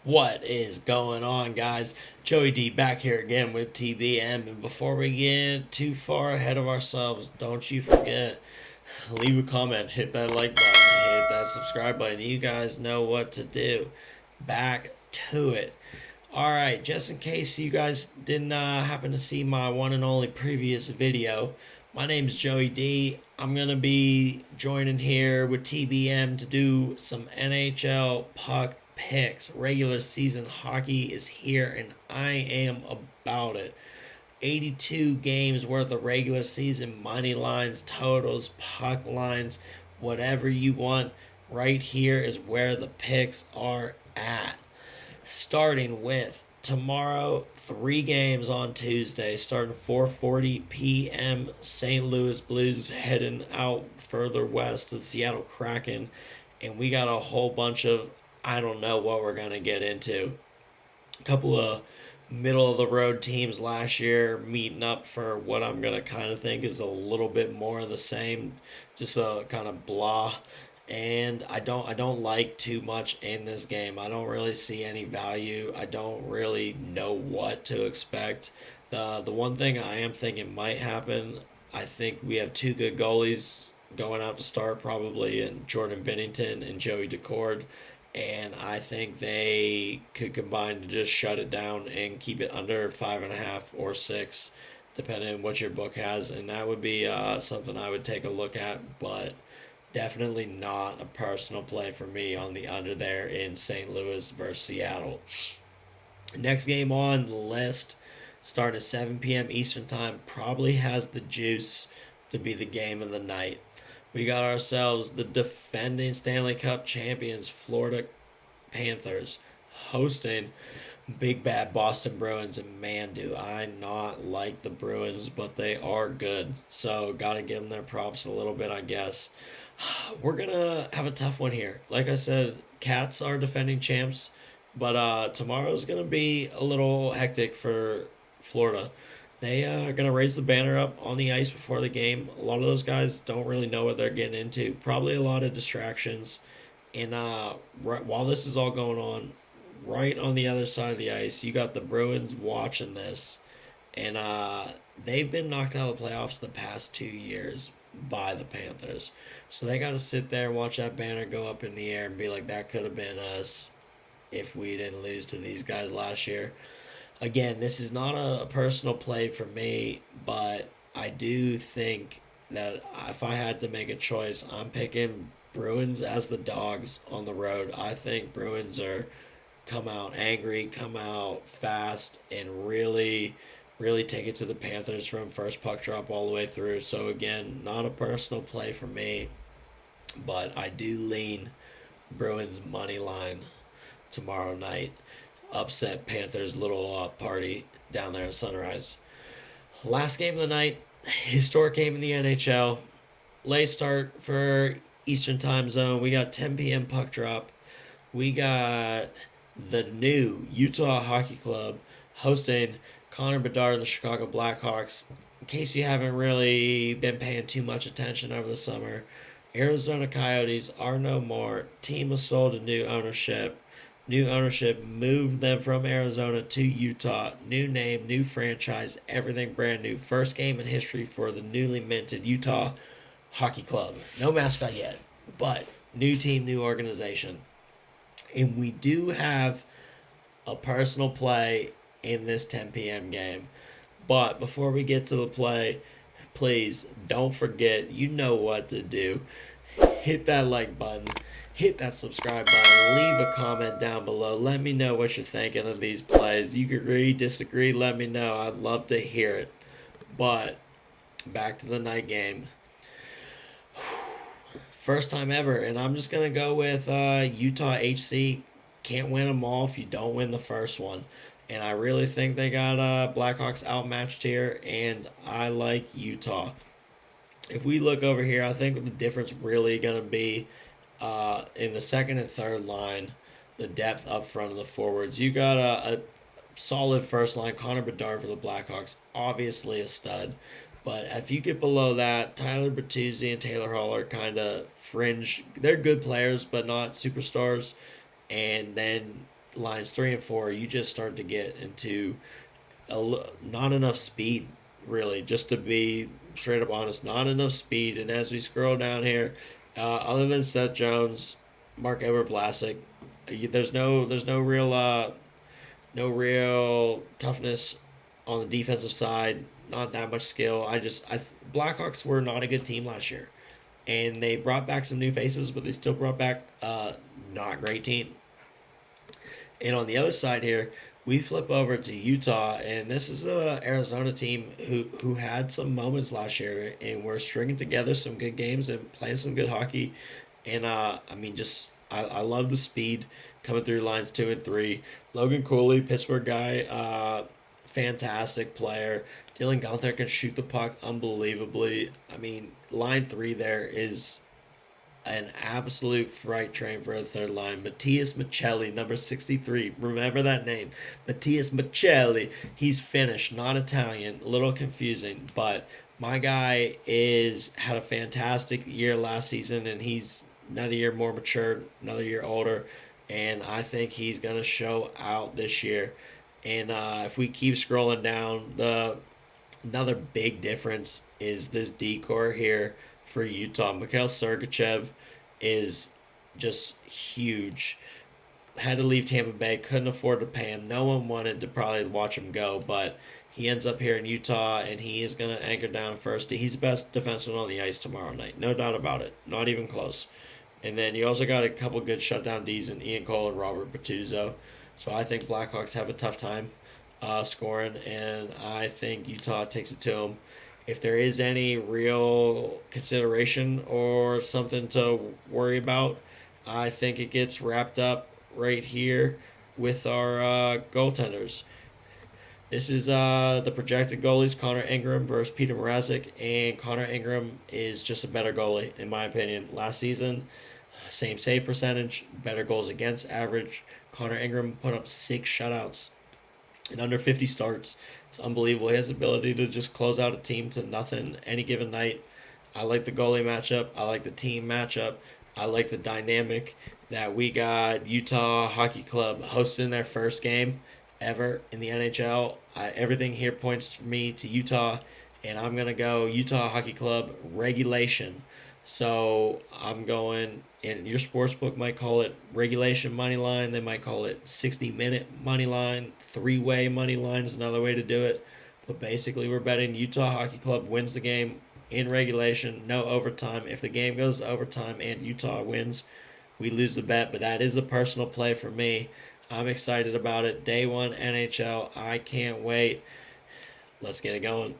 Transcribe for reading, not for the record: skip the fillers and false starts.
What is going on, guys? Joey D back here again with TBM. And before we get too far ahead of ourselves, don't you forget, leave a comment, hit that like button, hit that subscribe button. You guys know what to do. Back to it. All right, just in case you guys didn't happen to see my one and only previous video, my name's Joey D. I'm going to be joining here with TBM to do some NHL puck picks. Regular season hockey is here, and I am about it. 82 games worth of regular season money lines, totals, puck lines, whatever you want. Right here is where the picks are at. Starting with tomorrow, 3 games on Tuesday, starting 4:40 p.m. St. Louis Blues heading out further west to the Seattle Kraken, and we got a whole bunch of I don't know what we're gonna get into. A couple of middle of the road teams last year meeting up for what I'm gonna kind of think is a little bit more of the same, just a kind of blah. And I don't like too much in this game. I don't really see any value. I don't really know what to expect. The one thing I am thinking might happen, I think we have two good goalies going out to start probably, in Jordan Binnington and Joey Decord, and I think they could combine to just shut it down and keep it under 5.5 or 6, depending on what your book has, and that would be something I would take a look at, but definitely not a personal play for me on the under there in St. Louis versus Seattle. Next game on the list, start at 7 p.m. Eastern Time, probably has the juice to be the game of the night. We got ourselves the defending Stanley Cup champions, Florida Panthers, hosting big bad Boston Bruins, and man, do I not like the Bruins, but they are good. So gotta give them their props a little bit, I guess. We're gonna have a tough one here. Like I said, Cats are defending champs, but tomorrow's gonna be a little hectic for Florida. They are gonna raise the banner up on the ice before the game. A lot of those guys don't really know what they're getting into. Probably a lot of distractions. And while this is all going on, right on the other side of the ice, you got the Bruins watching this, and they've been knocked out of the playoffs the past 2 years by the Panthers. So they got to sit there and watch that banner go up in the air and be like, that could have been us if we didn't lose to these guys last year. Again, this is not a personal play for me, but I do think that if I had to make a choice, I'm picking Bruins as the dogs on the road. I think Bruins are come out angry, come out fast, and really take it to the Panthers from first puck drop all the way through. So again, not a personal play for me, but I do lean Bruins money line tomorrow night. Upset Panthers little party down there in Sunrise. Last game of the night, historic game in the NHL. Late start for Eastern Time Zone. We got 10 p.m. puck drop. We got the new Utah Hockey Club hosting Connor Bedard and the Chicago Blackhawks. In case you haven't really been paying too much attention over the summer, Arizona Coyotes are no more. Team was sold to new ownership. New ownership moved them from Arizona to Utah. New name, new franchise, everything brand new. First game in history for the newly minted Utah Hockey Club. No mascot yet, but new team, new organization. And we do have a personal play in this 10 p.m. game. But before we get to the play, please don't forget, you know what to do. Hit that like button, hit that subscribe button, leave a comment down below. Let me know what you're thinking of these plays. You agree, disagree, let me know. I'd love to hear it. But back to the night game. First time ever, and I'm just going to go with Utah HC. Can't win them all if you don't win the first one. And I really think they got Blackhawks outmatched here, and I like Utah. If we look over here, I think the difference really going to be in the second and third line, the depth up front of the forwards. You got a solid first line. Connor Bedard for the Blackhawks, obviously a stud. But if you get below that, Tyler Bertuzzi and Taylor Hall are kind of fringe. They're good players, but not superstars. And then lines 3 and 4, you just start to get into not enough speed, really, just to be straight up honest, not enough speed. And as we scroll down here, other than Seth Jones, Mark Edward Vlasic, no real toughness on the defensive side. Not that much skill. Blackhawks were not a good team last year, and they brought back some new faces, but they still brought back not great team. And on the other side here, we flip over to Utah, and this is a Arizona team who had some moments last year, and we're stringing together some good games and playing some good hockey. And I love the speed coming through lines 2 and 3. Logan Cooley, Pittsburgh guy, fantastic player. Dylan Gunther can shoot the puck unbelievably. I mean, line 3 there is an absolute freight train for a third line. Matthias Michelli, number 63. Remember that name. Matthias Michelli. He's Finnish, not Italian. A little confusing, but my guy had a fantastic year last season, and he's another year more mature, another year older, and I think he's going to show out this year. And if we keep scrolling down, another big difference is this decor here for Utah. Mikhail Sergachev is just huge. Had to leave Tampa Bay, couldn't afford to pay him. No one wanted to probably watch him go, but he ends up here in Utah, and he is going to anchor down first. He's the best defenseman on the ice tomorrow night. No doubt about it. Not even close. And then you also got a couple good shutdown Ds in Ian Cole and Robert Bertuzzo. So I think Blackhawks have a tough time scoring, and I think Utah takes it to them. If there is any real consideration or something to worry about, I think it gets wrapped up right here with our goaltenders. This is the projected goalies, Connor Ingram versus Peter Mrazek, and Connor Ingram is just a better goalie, in my opinion. Last season, same save percentage, better goals against average. Connor Ingram put up 6 shutouts in under 50 starts. It's unbelievable. He has the ability to just close out a team to nothing any given night. I like the goalie matchup. I like the team matchup. I like the dynamic that we got Utah Hockey Club hosting their first game ever in the NHL. Everything here points me to Utah, and I'm going to go Utah Hockey Club regulation. So I'm going, and your sportsbook might call it regulation money line. They might call it 60-minute money line. 3-way money line is another way to do it. But basically, we're betting Utah Hockey Club wins the game in regulation, no overtime. If the game goes to overtime and Utah wins, we lose the bet. But that is a personal play for me. I'm excited about it. Day 1 NHL. I can't wait. Let's get it going.